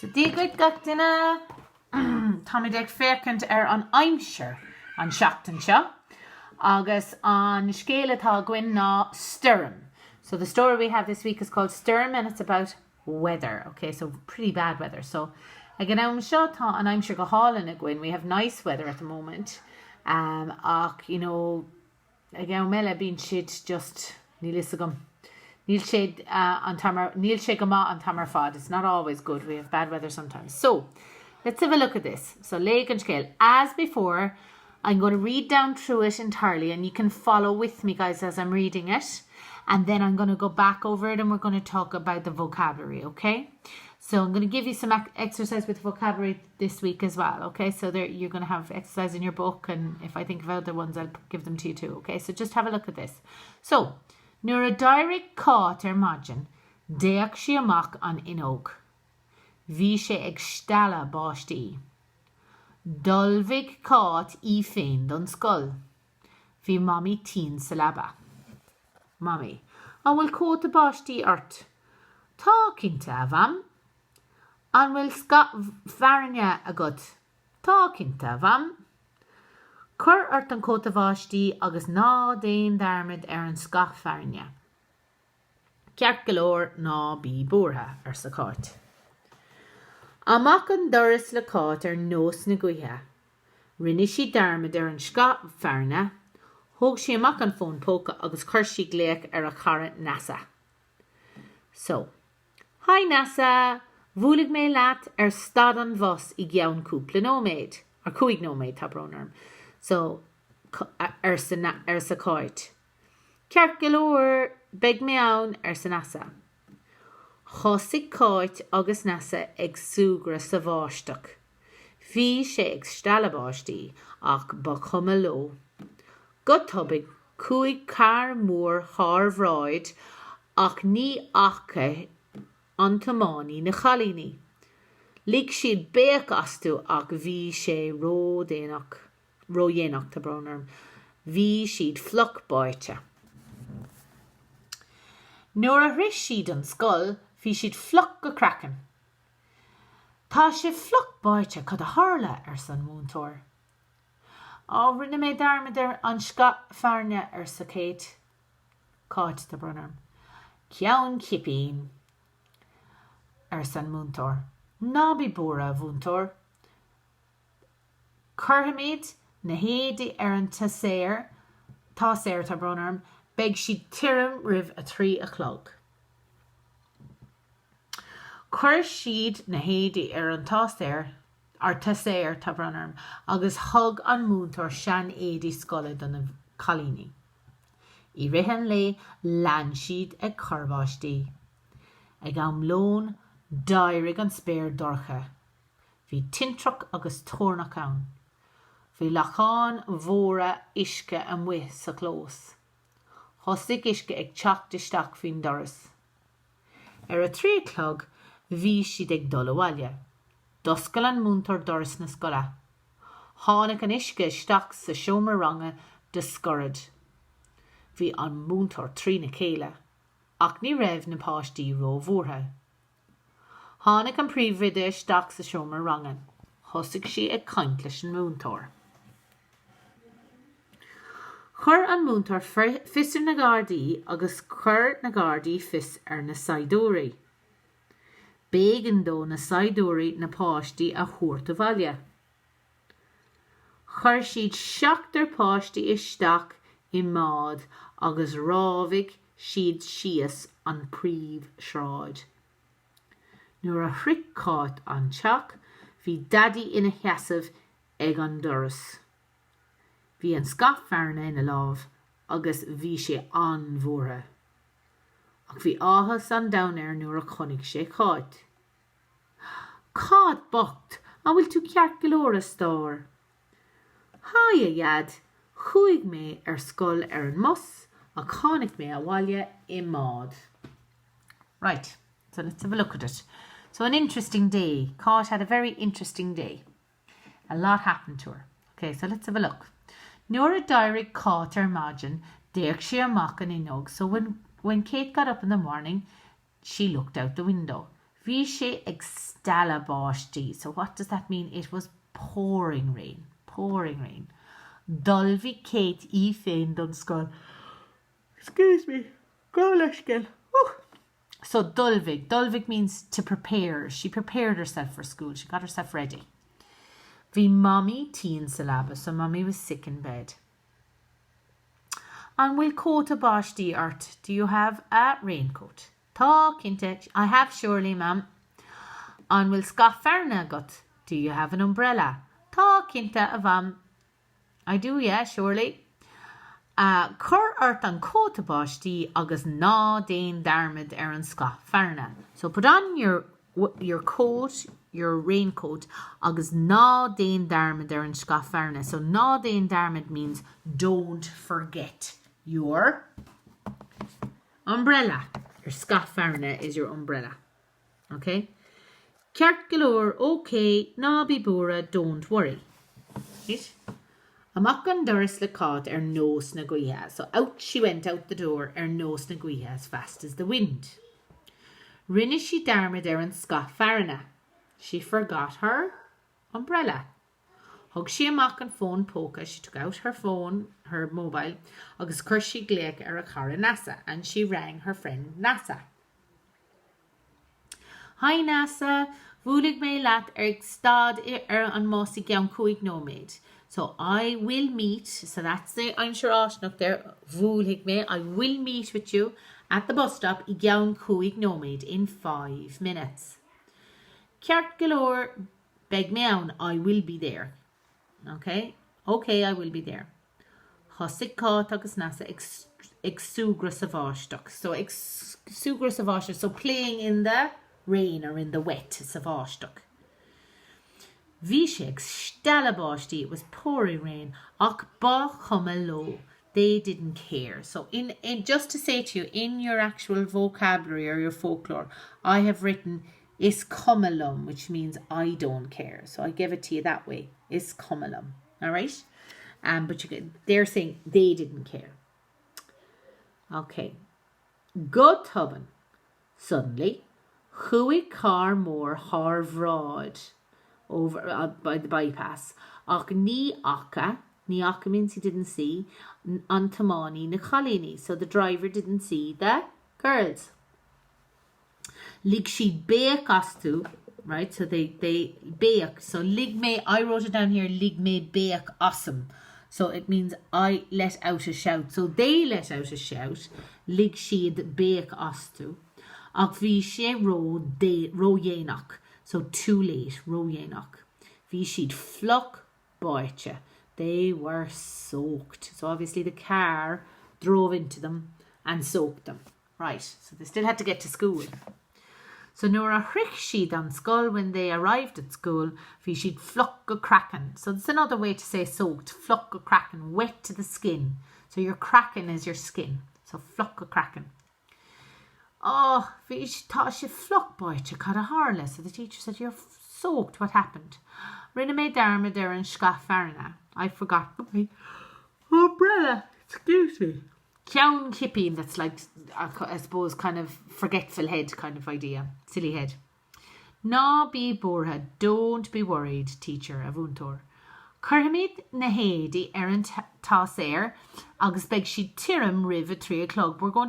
So dígad gachtainna Tommy Dick fécant an aimsir an seachtain seo agus an scéile tá gcuin ná Sturm. So the story we have this week is called Sturm and it's about weather. Okay, so pretty bad weather. So again, I'm sure and I'm sure go hauling a gwen. We have nice weather at the moment. You know, again, mela being shit just nilisagum. Neil shade on tamar Neil shagama on tamar fod. It's not always good. We have bad weather sometimes. So let's have a look at this. So lake and scale. As before, I'm going to read down through it entirely and you can follow with me, guys, as I'm reading it. And then I'm going to go back over it and we're going to talk about the vocabulary, okay? So I'm going to give you some exercise with vocabulary this week as well, okay? So there you're going to have exercise in your book, and if I think of other ones, I'll give them to you too, okay? So just have a look at this. So, nuair a direct cát margin, déach sé amach an inog. Bhí sé ag stella báistí. Dulvig cát í féin don scoil. Bhí mommy teen sa labba. Mommy, an bhfuil cóta báistí ort. Tá cinnte bham. An bhfuil bharne agat. Tá cinnte bham. Cur ort an cóta báistí agus ná déon darmid an scach bharne. Ceart galore ná bí búrtha sa cát. Amach an doras le cát nós na gcuithe. Rinne sí darmid an scach bharne. Thóg sé amach an phone póca agus chuir sí gléach a cara NASA. So, hi NASA, bhuaigh mé leat stad an bhos I gceann cúpla nóméid, or cúig nóméid tá brónarm. So, sa cáit. Ceart galore beg mé ann sa NASA. Chosaigh cáit agus NASA ag súgra sa bháisteach. Bhí sé ag stella báistí ach ba chuma ló. Go tubig cúig car mór thar bhráid ach ní acha an tamánaí na chalíní. Lig siad béach astú ach bhí sé ródhéanach tá brónarm. Bhí siad fluch báite. Nuair a rith siad an scoil, bhí siad fluch go crackan. Tá sé fluch báite cad a tharla san múntóir. Rinne mé darmid an scach bharne sa céit. Cáit tá brónarm. Ceann cipín san múntóir. Ná bí búra bhúntóir. Curthaméid na héadi an táséir tá brónarm, beg siad tirim rih a 3 o'clock. Chuir siad na héadi an táséir tá brónarm, agus thug an múntóir sean éadi scoile don na chalíní. I rihan le lean siad ag chorváistí. Ag am lón dairg an spéir dorcha. Bhí tintrach agus tórnach ann. Bhí lacháin mhóra isce an muith sa clós. Thosaigh isce ag teacht isteach faoin doras. A 3 o'clock bhí siad ag dul abhaile. Doscail an múntóir doras na scoile. Tháinig an isce isteach sa seomra range de scorad. Bhí an múntóir trí na céile, ach ní raibh na páistí ró mhórtha. Tháinig an príomhide isteach sa seomra range. Thosaigh sí ag caint leis an múntóir. Chur an múntóir fios na gardaí agus chur na gardaí fios na saidúraí. Bégan dó na saidúraí na páistí a chuairt abhaile. Chuir siad 7 páistí isteach I mád agus rábhaigh siad síos an príomh shráid. Nuair a thric cát an teach, bhí daddy ina cheasamh ag an doras. Bhí an scach bharne ina lámh agus bhí sé an mhórtha. Ach bhí áthas an domhair nuair a chonig sé cát. Cát bocht, an bhfuil tú ceart galore stór. Haia iad, chuaigh mé scoil an mos, a chánig mé abhaile I mád. Right, so let's have a look at it. So an interesting day. Cát had a very interesting day. A lot happened to her. Okay, so let's have a look. Nuair a direct cát margin, déach sé amach an inog. So when Kate got up in the morning, she looked out the window. Bhí sé ag stella báistí. So what does that mean? It was pouring rain. Pouring rain. Dul bhí Kate féin don scoil. Excuse me. Go leiscin. So dulvig. Dulvig means to prepare. She prepared herself for school. She got herself ready. Bhí mommy teen syllabus. So mommy was sick in bed. And will coat a báistí art. Do you have a raincoat? Tá cinnte. I have surely, ma'am. And will scafarna got. Do you have an umbrella? Tá cinnte a bham. I do, yeah, surely. Cur art an coat a báistí agus ná déan darmid an scafarna. So put on your coat, your raincoat, agus ná déan darmid an scafarna. So ná déan darmid means don't forget your umbrella. Your scafarna is your umbrella. Okay? Ceart galore, okay, ná bí búra, don't worry. Right? Amach an doras le cát nós na gaoithe. So out she went out the door nós na gaoithe as fast as the wind. Rinne she darmid an scafarna. She forgot her umbrella. Hug she amach an phone póca. She took out her phone, her mobile, agus cur she gléic a cara Nasa, and she rang her friend Nasa. Hi Nasa, bhuailg mé leat ag stad an mósaí geann cúig nóméid. So I will meet, so that's the I'm sure Ashnuk there, bhuailg mé, I will meet with you at the bus stop I geann cúig nóméid in 5 minutes. Ceart galore, beg me ann, I will be there. Okay, I will be there. Hosig cát agus Nasa ag súgra sa bháisteach. So ag súgra sa bháisteach, so playing in the rain or in the wet sa bháisteach. Bhí sé ag stella báistí. It was pouring rain. Ach ba chuma lo. They didn't care. So in just to say to you, in your actual vocabulary or your folklore, I have written is cumalum, which means I don't care. So I give it to you that way. Is cumalum. All right? But they're saying they didn't care. Okay. Go tubban. Suddenly, chuig car mór harvráid over by the bypass. Ach ní acha means he didn't see, an tamani na chalini. So the driver didn't see the girls. Lig she beak astu, right? So they beak. So lig me, I wrote it down here, lig me beak awesome. So it means I let out a shout. So they let out a shout. Lig she beak astu. Ach bhí sé ro dhéanach. So too late, ro dhéanach. Bhí siad flock báite. They were soaked. So obviously the car drove into them and soaked them. Right, so they still had to get to school. So nuair a thric siad an scoil when they arrived at school, bhí siad flock go crackin. So that's another way to say soaked. Flock go crackin, wet to the skin. So your crackin is your skin. So flock go crackin. Oh, bhí tá sé flock báite cad a harla. So the teacher said, you're soaked, what happened? Rinne mé darmid an scafarna. I forgot my umbrella. Excuse me. Ceann kipping, that's like, I suppose, kind of forgetful head kind of idea. Silly head. Ná bí bórtha, don't be worried, teacher, a bhúntóir. Curhamid na hédi an táséir, agus beg si tirim riv at 3 o'clock. We will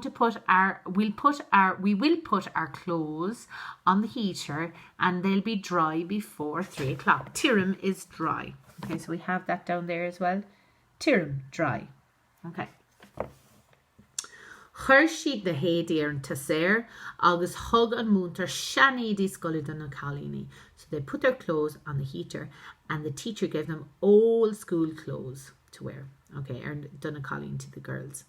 put our clothes on the heater and they'll be dry before 3 o'clock. Tirim is dry. Okay, so we have that down there as well. Tirim, dry. Okay. Chur siad na hédi an táséir, agus hug an múntar shani di scoilid na chalíní. So they put their clothes on the heater and the teacher gave them old school clothes to wear. Okay, and done a colleen to the girls.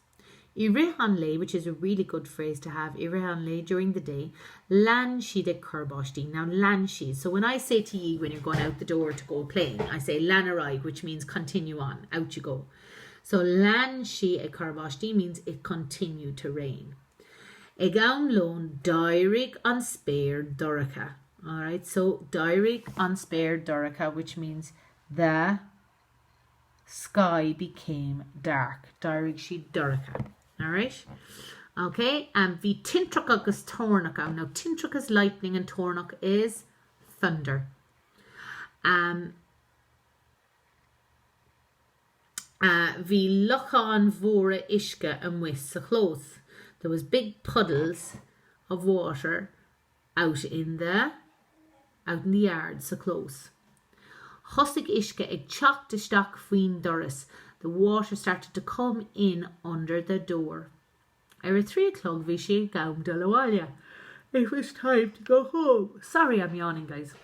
Irihan lay, which is a really good phrase to have, Irihan lay during the day, lan she de curbashti. Now lan she. So when I say to you when you're going out the door to go playing, I say lan arai, which means continue on, out you go. So lan she a curbashti means it continued to rain. Egaun lon dairig an spare doraka. All right, so dairig an spare doraka, which means the sky became dark. Dairig she doraka. All right. Okay, and vi tintrach agus tornach. Now tintrach is lightning and tornach is thunder. Vi lochan vora ishka and with the clothes. There was big puddles of water out in the yard, so close. Hosig ishka ag chok de stock fween Doris. The water started to come in under the door. At 3 o'clock, vi she gaum dalawalia. It was time to go home. Sorry, I'm yawning, guys.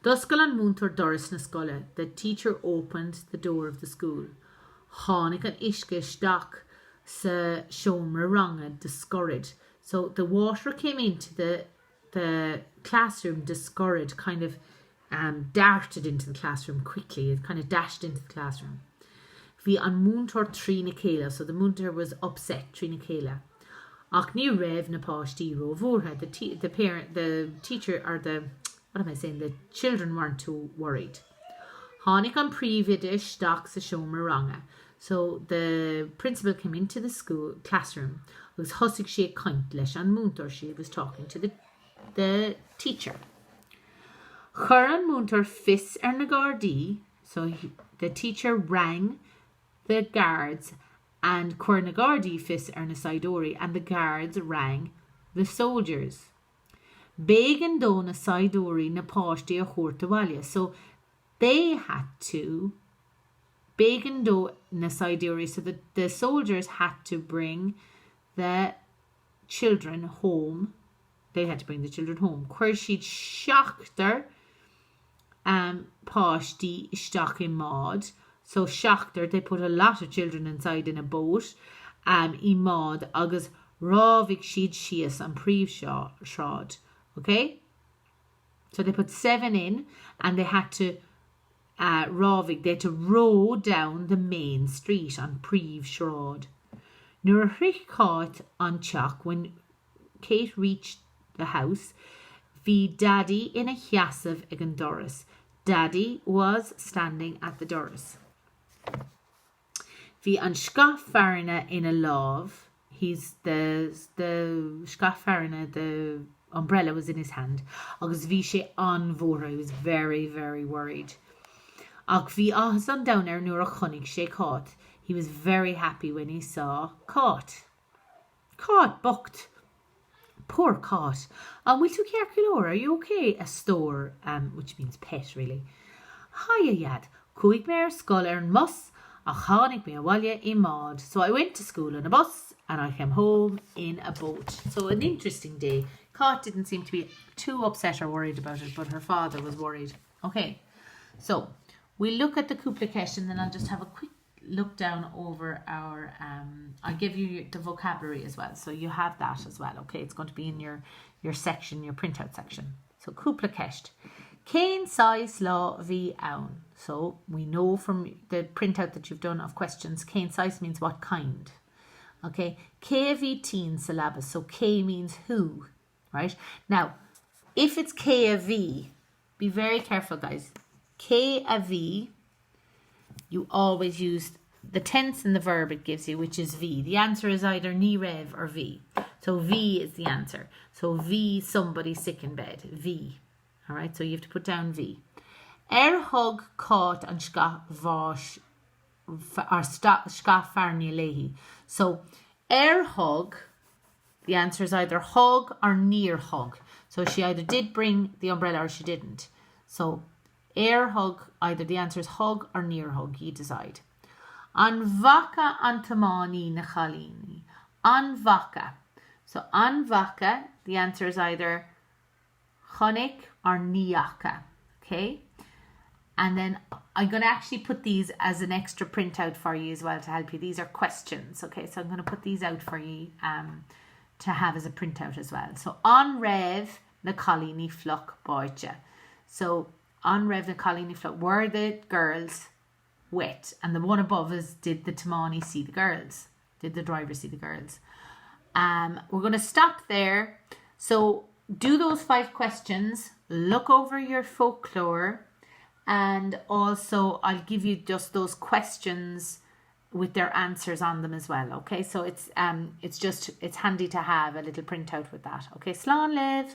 Duscal and Muntor Doris na scoile. The teacher opened the door of the school. Hánig an ishke stock sa shomer ranga discouraged. So the water came into the classroom discouraged, kind of darted into the classroom quickly. It kind of dashed into the classroom. Vi an Muntor Trina Kayla. So the Muntor was upset, Trina Kayla. Ach ni rev na pashti ro vorha. The teacher, or the children weren't too worried. Hánig an príomhidir stock sa shomer ranga. So the principal came into the classroom. It was husig she kaint leis an Muntor. She was talking to the teacher. Chur an Muntor fis na Gardaí. So the teacher rang the guards, and chur na Gardaí fis na Sidori, and the guards rang the soldiers. Began do na Sidori na páistí a chóirtahaile. So they had to began do na Sidori, so the soldiers had to bring the children home. They had to bring the children home. Chur siad seachtar páistí isteach in Maud. So seachtar, they put a lot of children inside in a boat. In Maud agus rávig siad sias an príomh shráid. Okay? So they put 7 in, and they had to rávig, they had to row down the main street on príomh shráid. Nuair a on teach, when Kate reached the house, vi Daddy in a chiasav ag an Doris. Daddy was standing at the Doris. Vi an scafarina in a love. He's the scafarina, the umbrella was in his hand. Agus vi she an vora. He was very, very worried. Ag vi ahas an down nuair a chonig she caught. He was very happy when he saw caught. Caught, bucked. Poor caught. Will tú cearcilóir? Are you okay? A store, which means pet, really. Hiya, yad. Cuig me ar scoil an mus, a chánig me a bhaile in Maud. So I went to school on a bus, and I came home in a boat. So an interesting day. Caught didn't seem to be too upset or worried about it, but her father was worried. Okay, so we'll look at the couple question, then I'll just have a quick look down over our I'll give you the vocabulary as well, so you have that as well. Okay, it's going to be in your section, your printout section. So couple kest Cain size law v own. So we know from the printout that you've done of questions, Cain size means what kind. Okay, K v teen syllabus. So K means who, right? Now if it's K a V, be very careful, guys. K a V, you always use the tense and the verb it gives you, which is V. The answer is either ni rev or V. So V is the answer. So V, somebody sick in bed. V. All right, so you have to put down V. Hug caught and ska vash or ska farni lehi. So hug, the answer is either hug or near hug. So she either did bring the umbrella or she didn't. So hug, either the answer is hug or near hug, you decide. An vaka antamani na chalini. An vaka. So an vaka, the answer is either chonik or niaka. Okay? And then I'm going to actually put these as an extra printout for you as well to help you. These are questions. Okay, so I'm going to put these out for you to have as a printout as well. So an rev na chalini flock boicha. So on Rev na Colleen Float, were the girls wet? And the one above is, did the Tamani see the girls? Did the driver see the girls? We're going to stop there. So do those 5 questions. Look over your folklore. And also I'll give you just those questions with their answers on them as well. Okay, so it's handy to have a little printout with that. Okay, slán live.